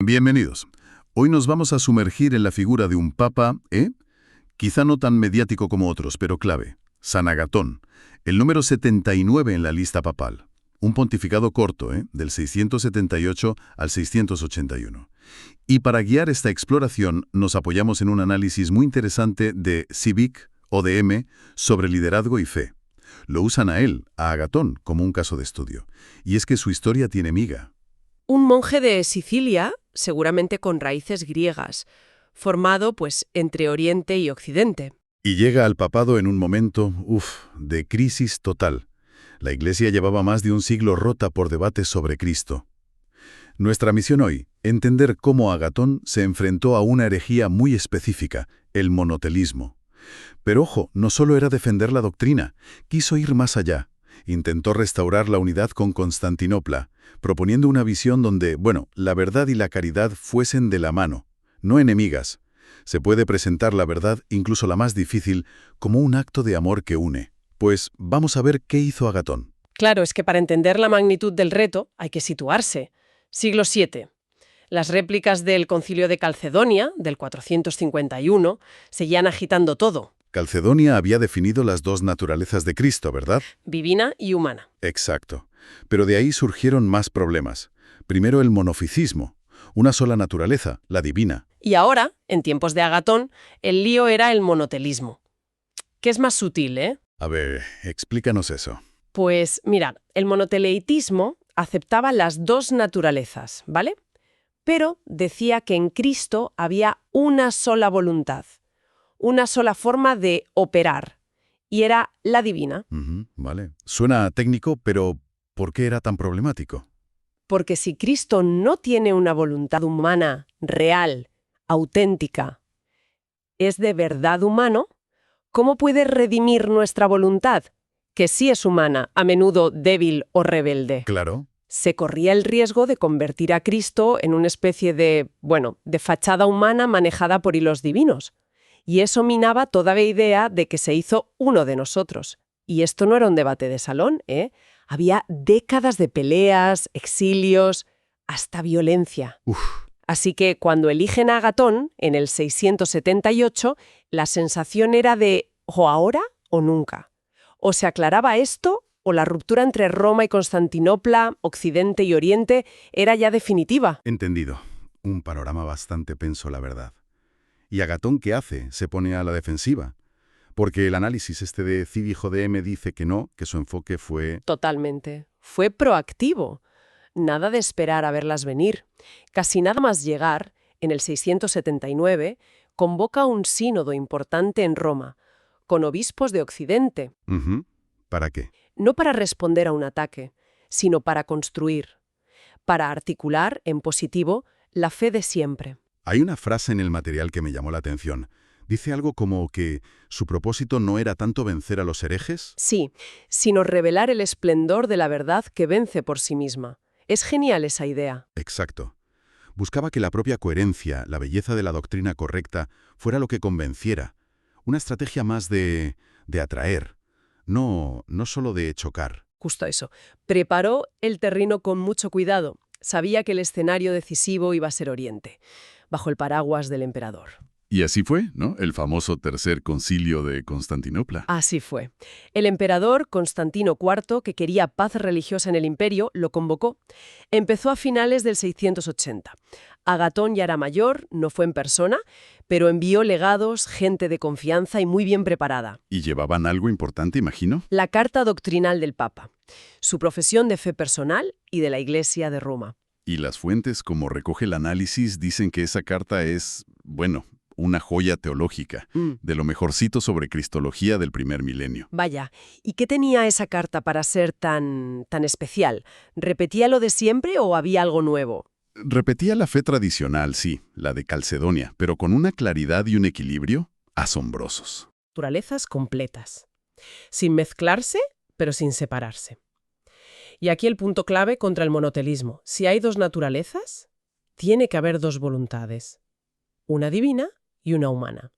Bienvenidos. Hoy nos vamos a sumergir en la figura de un papa, quizá no tan mediático como otros, pero clave, San Agatón, el número 79 en la lista papal. Un pontificado corto, del 678 al 681. Y para guiar esta exploración nos apoyamos en un análisis muy interesante de Civic, ODM, sobre liderazgo y fe. Lo usan a él, a Agatón, como un caso de estudio. Y es que su historia tiene miga. Un monje de Sicilia, seguramente con raíces griegas, formado entre Oriente y Occidente. Y llega al papado en un momento, de crisis total. La Iglesia llevaba más de un siglo rota por debates sobre Cristo. Nuestra misión hoy, entender cómo Agatón se enfrentó a una herejía muy específica, el monotelismo. Pero ojo, no solo era defender la doctrina, quiso ir más allá. Intentó restaurar la unidad con Constantinopla, proponiendo una visión donde, la verdad y la caridad fuesen de la mano, no enemigas. Se puede presentar la verdad, incluso la más difícil, como un acto de amor que une. Pues vamos a ver qué hizo Agatón. Claro, es que para entender la magnitud del reto hay que situarse. Siglo VII. Las réplicas del Concilio de Calcedonia, del 451, seguían agitando todo. Calcedonia había definido las dos naturalezas de Cristo, ¿verdad? Divina y humana. Exacto. Pero de ahí surgieron más problemas. Primero el monofisismo, una sola naturaleza, la divina. Y ahora, en tiempos de Agatón, el lío era el monotelismo. Que es más sutil, ¿eh? A ver, explícanos eso. Pues mirad, el monoteleitismo aceptaba las dos naturalezas, ¿vale? Pero decía que en Cristo había una sola voluntad, una sola forma de operar, y era la divina. Vale. Suena técnico, pero ¿por qué era tan problemático? Porque si Cristo no tiene una voluntad humana, real, auténtica, es de verdad humano, ¿cómo puede redimir nuestra voluntad, que sí es humana, a menudo débil o rebelde? Claro. Se corría el riesgo de convertir a Cristo en una especie de fachada humana manejada por hilos divinos. Y eso minaba toda idea de que se hizo uno de nosotros. Y esto no era un debate de salón, ¿eh? Había décadas de peleas, exilios, hasta violencia. Así que cuando eligen a Agatón, en el 678, la sensación era de o ahora o nunca. O se aclaraba esto, o la ruptura entre Roma y Constantinopla, Occidente y Oriente, era ya definitiva. Entendido. Un panorama bastante penso, la verdad. ¿Y Agatón qué hace? Se pone a la defensiva. Porque el análisis de Civic ODM dice que no, que su enfoque fue... Totalmente. Fue proactivo. Nada de esperar a verlas venir. Casi nada más llegar, en el 679, convoca un sínodo importante en Roma, con obispos de Occidente. ¿Para qué? No para responder a un ataque, sino para construir, para articular, en positivo, la fe de siempre. Hay una frase en el material que me llamó la atención. Dice algo como que su propósito no era tanto vencer a los herejes. Sí, sino revelar el esplendor de la verdad que vence por sí misma. Es genial esa idea. Exacto. Buscaba que la propia coherencia, la belleza de la doctrina correcta, fuera lo que convenciera. Una estrategia más de atraer, no solo de chocar. Justo eso. Preparó el terreno con mucho cuidado. Sabía que el escenario decisivo iba a ser Oriente, bajo el paraguas del emperador. Y así fue, ¿no? El famoso Tercer Concilio de Constantinopla. Así fue. El emperador Constantino IV, que quería paz religiosa en el imperio, lo convocó. Empezó a finales del 680. Agatón ya era mayor, no fue en persona, pero envió legados, gente de confianza y muy bien preparada. ¿Y llevaban algo importante, imagino? La carta doctrinal del Papa, su profesión de fe personal y de la Iglesia de Roma. Y las fuentes, como recoge el análisis, dicen que esa carta es, una joya teológica, de lo mejorcito sobre cristología del primer milenio. Vaya, ¿y qué tenía esa carta para ser tan especial? ¿Repetía lo de siempre o había algo nuevo? Repetía la fe tradicional, sí, la de Calcedonia, pero con una claridad y un equilibrio asombrosos. Naturalezas completas. Sin mezclarse, pero sin separarse. Y aquí el punto clave contra el monotelismo. Si hay dos naturalezas, tiene que haber dos voluntades. Una divina y una humana.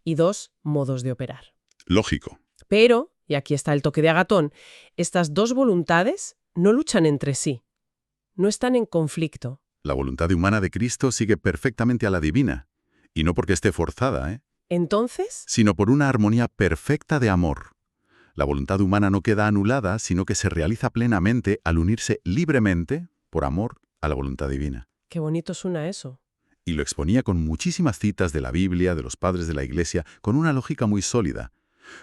Y dos modos de operar. Lógico. Pero, y aquí está el toque de Agatón, estas dos voluntades no luchan entre sí. No están en conflicto. La voluntad humana de Cristo sigue perfectamente a la divina, y no porque esté forzada, Entonces, sino por una armonía perfecta de amor. La voluntad humana no queda anulada, sino que se realiza plenamente al unirse libremente, por amor, a la voluntad divina. qué bonito suena eso. Y lo exponía con muchísimas citas de la Biblia, de los padres de la Iglesia, con una lógica muy sólida.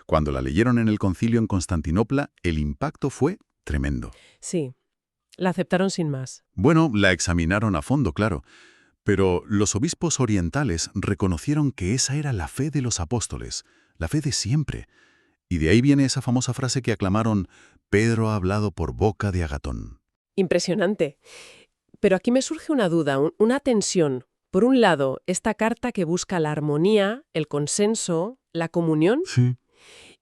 Cuando la leyeron en el concilio en Constantinopla, el impacto fue tremendo. Sí, la aceptaron sin más. Bueno, la examinaron a fondo, claro, pero los obispos orientales reconocieron que esa era la fe de los apóstoles, la fe de siempre. Y de ahí viene esa famosa frase que aclamaron: Pedro ha hablado por boca de Agatón. Impresionante. Pero aquí me surge una duda, una tensión. Por un lado, esta carta que busca la armonía, el consenso, la comunión, Sí.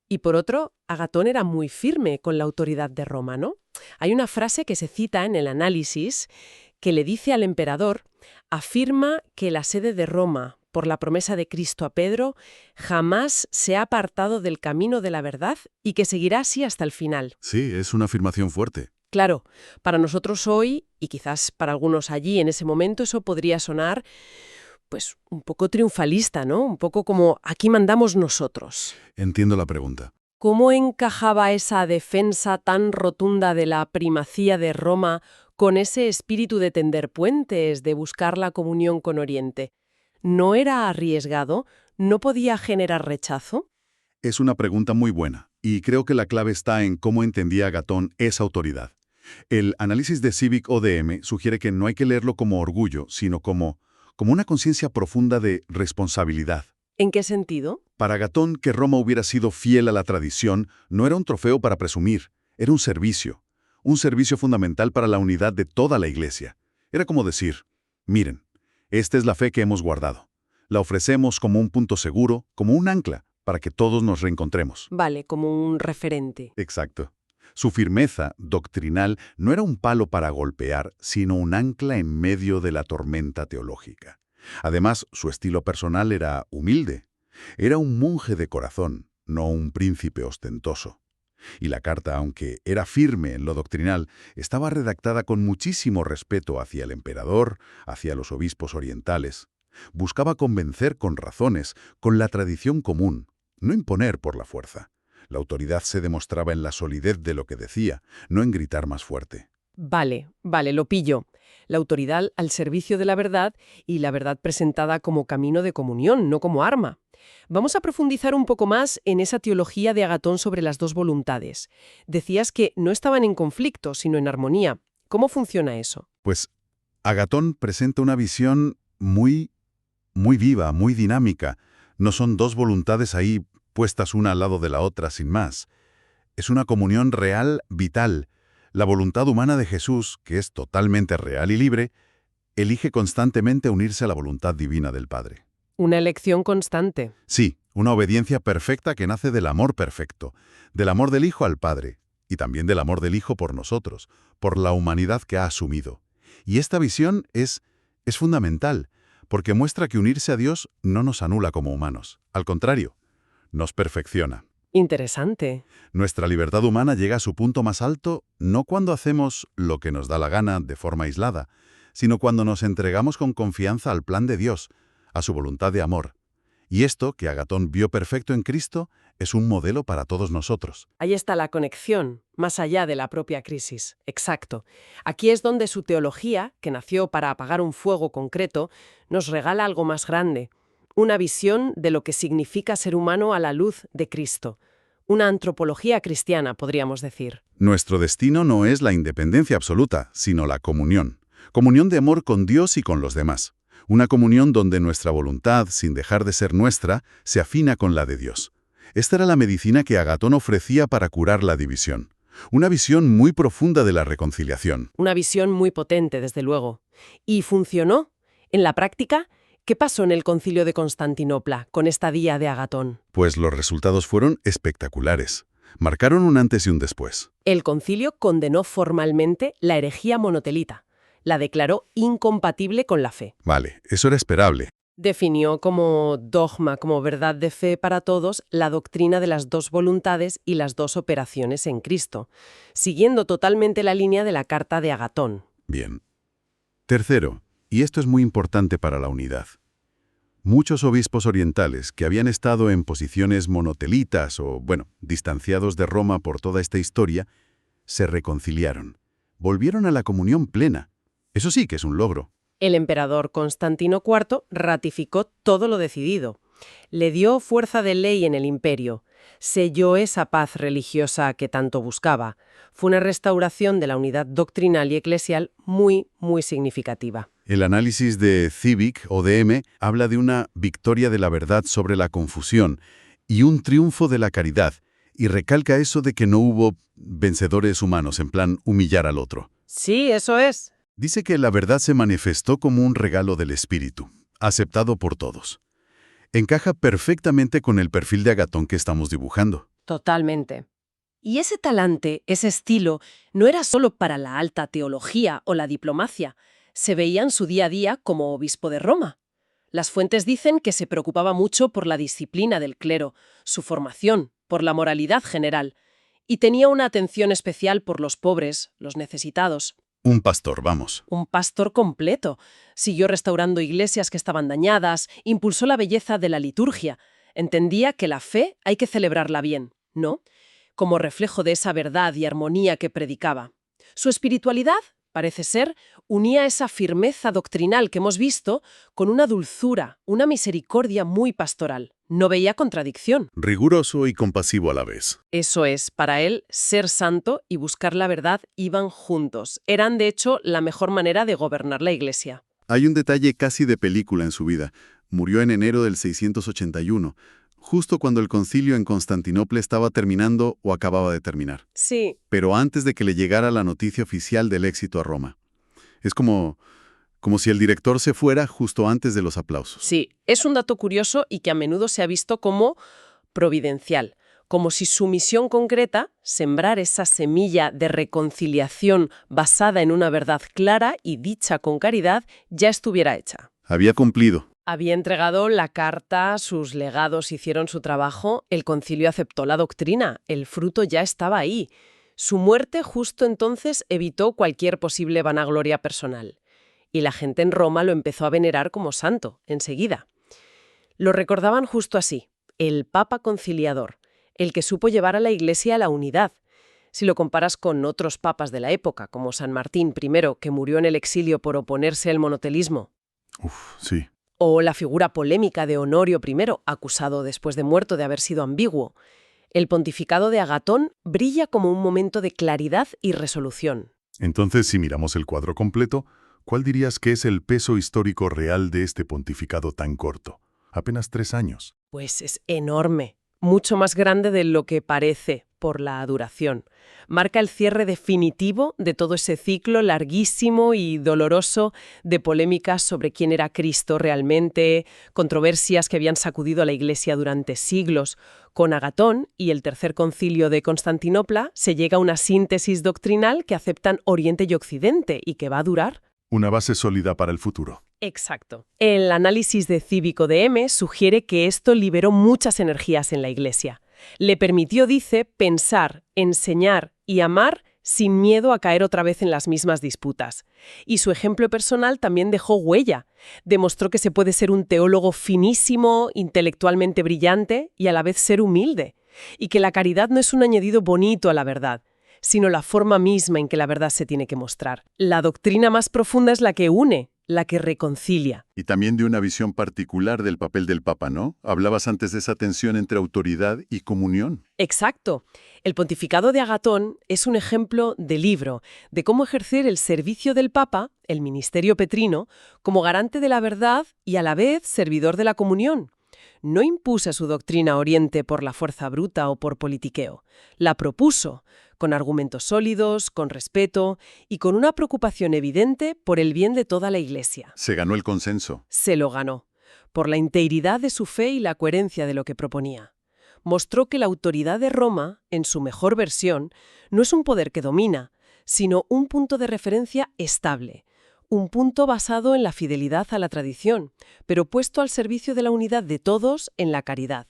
y por otro, Agatón era muy firme con la autoridad de Roma, ¿no? Hay una frase que se cita en el análisis que le dice al emperador, afirma que la sede de Roma, por la promesa de Cristo a Pedro, jamás se ha apartado del camino de la verdad y que seguirá así hasta el final. Sí, es una afirmación fuerte. Claro, para nosotros hoy, y quizás para algunos allí en ese momento, eso podría sonar, pues, un poco triunfalista, ¿no? Un poco como, aquí mandamos nosotros. Entiendo la pregunta. ¿Cómo encajaba esa defensa tan rotunda de la primacía de Roma con ese espíritu de tender puentes, de buscar la comunión con Oriente? ¿No era arriesgado? ¿No podía generar rechazo? Es una pregunta muy buena, y creo que la clave está en cómo entendía Agatón esa autoridad. El análisis de Civic ODM sugiere que no hay que leerlo como orgullo, sino como una conciencia profunda de responsabilidad. ¿En qué sentido? Para Agatón, que Roma hubiera sido fiel a la tradición no era un trofeo para presumir, era un servicio fundamental para la unidad de toda la Iglesia. Era como decir, miren, esta es la fe que hemos guardado. La ofrecemos como un punto seguro, como un ancla, para que todos nos reencontremos. Vale, como un referente. Exacto. Su firmeza doctrinal no era un palo para golpear, sino un ancla en medio de la tormenta teológica. Además, su estilo personal era humilde. Era un monje de corazón, no un príncipe ostentoso. Y la carta, aunque era firme en lo doctrinal, estaba redactada con muchísimo respeto hacia el emperador, hacia los obispos orientales. Buscaba convencer con razones, con la tradición común, no imponer por la fuerza. La autoridad se demostraba en la solidez de lo que decía, no en gritar más fuerte. Vale, lo pillo. La autoridad al servicio de la verdad y la verdad presentada como camino de comunión, no como arma. Vamos a profundizar un poco más en esa teología de Agatón sobre las dos voluntades. Decías que no estaban en conflicto, sino en armonía. ¿Cómo funciona eso? Pues Agatón presenta una visión muy viva, muy dinámica. No son dos voluntades ahí puestas una al lado de la otra sin más. Es una comunión real, vital. La voluntad humana de Jesús, que es totalmente real y libre, elige constantemente unirse a la voluntad divina del Padre. Una elección constante. Sí, una obediencia perfecta que nace del amor perfecto, del amor del Hijo al Padre, y también del amor del Hijo por nosotros, por la humanidad que ha asumido. Y esta visión es fundamental, porque muestra que unirse a Dios no nos anula como humanos. Al contrario, nos perfecciona. Interesante. Nuestra libertad humana llega a su punto más alto no cuando hacemos lo que nos da la gana de forma aislada, sino cuando nos entregamos con confianza al plan de Dios, a su voluntad de amor. Y esto, que Agatón vio perfecto en Cristo, es un modelo para todos nosotros. Ahí está la conexión, más allá de la propia crisis. Exacto. Aquí es donde su teología, que nació para apagar un fuego concreto, nos regala algo más grande. Una visión de lo que significa ser humano a la luz de Cristo. Una antropología cristiana, podríamos decir. Nuestro destino no es la independencia absoluta, sino la comunión. Comunión de amor con Dios y con los demás. Una comunión donde nuestra voluntad, sin dejar de ser nuestra, se afina con la de Dios. Esta era la medicina que Agatón ofrecía para curar la división. Una visión muy profunda de la reconciliación. Una visión muy potente, desde luego. ¿Y funcionó? En la práctica, ¿qué pasó en el Concilio de Constantinopla con esta Día de Agatón? Pues los resultados fueron espectaculares. Marcaron un antes y un después. El concilio condenó formalmente la herejía monotelita. La declaró incompatible con la fe. Vale, eso era esperable. Definió como dogma, como verdad de fe para todos, la doctrina de las dos voluntades y las dos operaciones en Cristo, siguiendo totalmente la línea de la carta de Agatón. Bien. Tercero, Y esto es muy importante para la unidad. Muchos obispos orientales que habían estado en posiciones monotelitas o, distanciados de Roma por toda esta historia, se reconciliaron. Volvieron a la comunión plena. Eso sí que es un logro. El emperador Constantino IV ratificó todo lo decidido. Le dio fuerza de ley en el imperio. Selló esa paz religiosa que tanto buscaba. Fue una restauración de la unidad doctrinal y eclesial muy, muy significativa. El análisis de Civic o DM habla de una victoria de la verdad sobre la confusión y un triunfo de la caridad, y recalca eso de que no hubo vencedores humanos, en plan humillar al otro. Sí, eso es. Dice que la verdad se manifestó como un regalo del Espíritu, aceptado por todos. Encaja perfectamente con el perfil de Agatón que estamos dibujando. Totalmente. Y ese talante, ese estilo, no era solo para la alta teología o la diplomacia. Se veía en su día a día como obispo de Roma. Las fuentes dicen que se preocupaba mucho por la disciplina del clero, su formación, por la moralidad general, y tenía una atención especial por los pobres, los necesitados. Un pastor, vamos. Un pastor completo. Siguió restaurando iglesias que estaban dañadas, impulsó la belleza de la liturgia. Entendía que la fe hay que celebrarla bien, ¿no? Como reflejo de esa verdad y armonía que predicaba. Su espiritualidad, parece ser, unía esa firmeza doctrinal que hemos visto con una dulzura, una misericordia muy pastoral. No veía contradicción. Riguroso y compasivo a la vez. Eso es, para él, ser santo y buscar la verdad iban juntos. Eran, de hecho, la mejor manera de gobernar la Iglesia. Hay un detalle casi de película en su vida. Murió en enero del 681, justo cuando el concilio en Constantinopla estaba terminando o acababa de terminar. Sí. Pero antes de que le llegara la noticia oficial del éxito a Roma. Es como si el director se fuera justo antes de los aplausos. Sí, es un dato curioso y que a menudo se ha visto como providencial, como si su misión concreta, sembrar esa semilla de reconciliación basada en una verdad clara y dicha con caridad, ya estuviera hecha. Había cumplido. Había entregado la carta, sus legados hicieron su trabajo, el concilio aceptó la doctrina, el fruto ya estaba ahí. Su muerte justo entonces evitó cualquier posible vanagloria personal. Y la gente en Roma lo empezó a venerar como santo, enseguida. Lo recordaban justo así, el Papa Conciliador, el que supo llevar a la Iglesia a la unidad. Si lo comparas con otros papas de la época, como San Martín I, que murió en el exilio por oponerse al monotelismo. Sí. O la figura polémica de Honorio I, acusado después de muerto de haber sido ambiguo. El pontificado de Agatón brilla como un momento de claridad y resolución. Entonces, si miramos el cuadro completo, ¿cuál dirías que es el peso histórico real de este pontificado tan corto? Apenas 3 años. Pues es enorme, mucho más grande de lo que parece por la duración. Marca el cierre definitivo de todo ese ciclo larguísimo y doloroso de polémicas sobre quién era Cristo realmente, controversias que habían sacudido a la Iglesia durante siglos. Con Agatón y el Tercer Concilio de Constantinopla se llega a una síntesis doctrinal que aceptan Oriente y Occidente y que va a durar. Una base sólida para el futuro. Exacto. El análisis de Cívico DM sugiere que esto liberó muchas energías en la Iglesia. Le permitió, dice, pensar, enseñar y amar sin miedo a caer otra vez en las mismas disputas. Y su ejemplo personal también dejó huella. Demostró que se puede ser un teólogo finísimo, intelectualmente brillante y a la vez ser humilde. Y que la caridad no es un añadido bonito a la verdad, sino la forma misma en que la verdad se tiene que mostrar. La doctrina más profunda es la que une, la que reconcilia. Y también de una visión particular del papel del Papa, ¿no? Hablabas antes de esa tensión entre autoridad y comunión. Exacto. El pontificado de Agatón es un ejemplo de libro, de cómo ejercer el servicio del Papa, el ministerio petrino, como garante de la verdad y a la vez servidor de la comunión. No impuso su doctrina a Oriente por la fuerza bruta o por politiqueo. La propuso, con argumentos sólidos, con respeto y con una preocupación evidente por el bien de toda la Iglesia. Se ganó el consenso. Se lo ganó, por la integridad de su fe y la coherencia de lo que proponía. Mostró que la autoridad de Roma, en su mejor versión, no es un poder que domina, sino un punto de referencia estable, un punto basado en la fidelidad a la tradición, pero puesto al servicio de la unidad de todos en la caridad.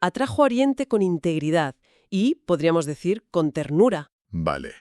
Atrajo a Oriente con integridad y, podríamos decir, con ternura. Vale.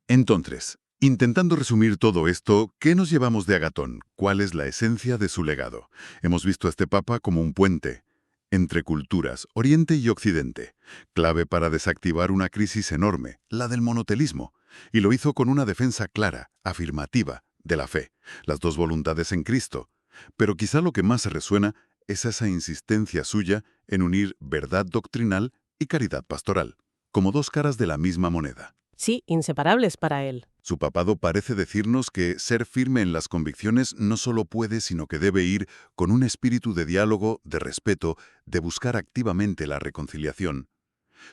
Entonces, Intentando resumir todo esto, ¿qué nos llevamos de Agatón? ¿Cuál es la esencia de su legado? Hemos visto a este papa como un puente entre culturas, Oriente y Occidente, clave para desactivar una crisis enorme, la del monotelismo, y lo hizo con una defensa clara, afirmativa, de la fe, las dos voluntades en Cristo. Pero quizá lo que más resuena es esa insistencia suya en unir verdad doctrinal y caridad pastoral, como dos caras de la misma moneda. Sí, inseparables para él. Su papado parece decirnos que ser firme en las convicciones no solo puede, sino que debe ir con un espíritu de diálogo, de respeto, de buscar activamente la reconciliación.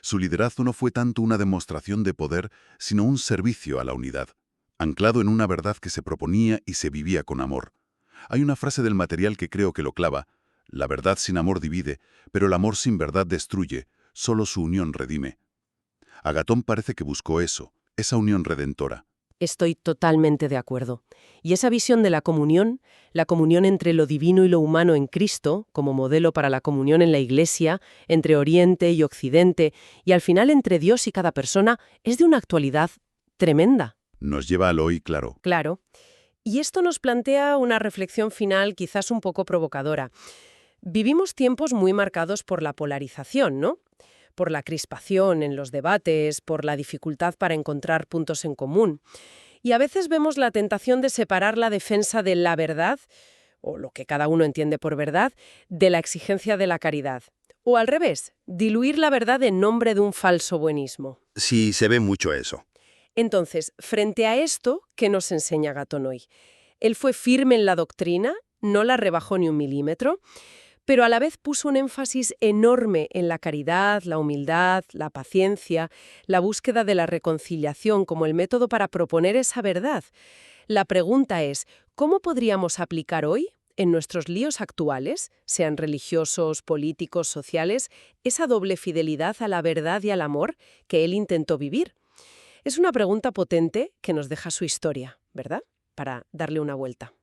Su liderazgo no fue tanto una demostración de poder, sino un servicio a la unidad, anclado en una verdad que se proponía y se vivía con amor. Hay una frase del material que creo que lo clava: la verdad sin amor divide, pero el amor sin verdad destruye, solo su unión redime. Agatón parece que buscó eso, esa unión redentora. Estoy totalmente de acuerdo. Y esa visión de la comunión entre lo divino y lo humano en Cristo, como modelo para la comunión en la Iglesia, entre Oriente y Occidente, y al final entre Dios y cada persona, es de una actualidad tremenda. Nos lleva al hoy, claro. Claro. Y esto nos plantea una reflexión final quizás un poco provocadora. Vivimos tiempos muy marcados por la polarización, ¿no? Por la crispación en los debates, por la dificultad para encontrar puntos en común. Y a veces vemos la tentación de separar la defensa de la verdad, o lo que cada uno entiende por verdad, de la exigencia de la caridad. O al revés, diluir la verdad en nombre de un falso buenismo. Sí, se ve mucho eso. Entonces, frente a esto, ¿qué nos enseña Agatón hoy? Él fue firme en la doctrina, no la rebajó ni un milímetro, pero a la vez puso un énfasis enorme en la caridad, la humildad, la paciencia, la búsqueda de la reconciliación como el método para proponer esa verdad. La pregunta es, ¿cómo podríamos aplicar hoy, en nuestros líos actuales, sean religiosos, políticos, sociales, esa doble fidelidad a la verdad y al amor que él intentó vivir? Es una pregunta potente que nos deja su historia, ¿verdad? Para darle una vuelta.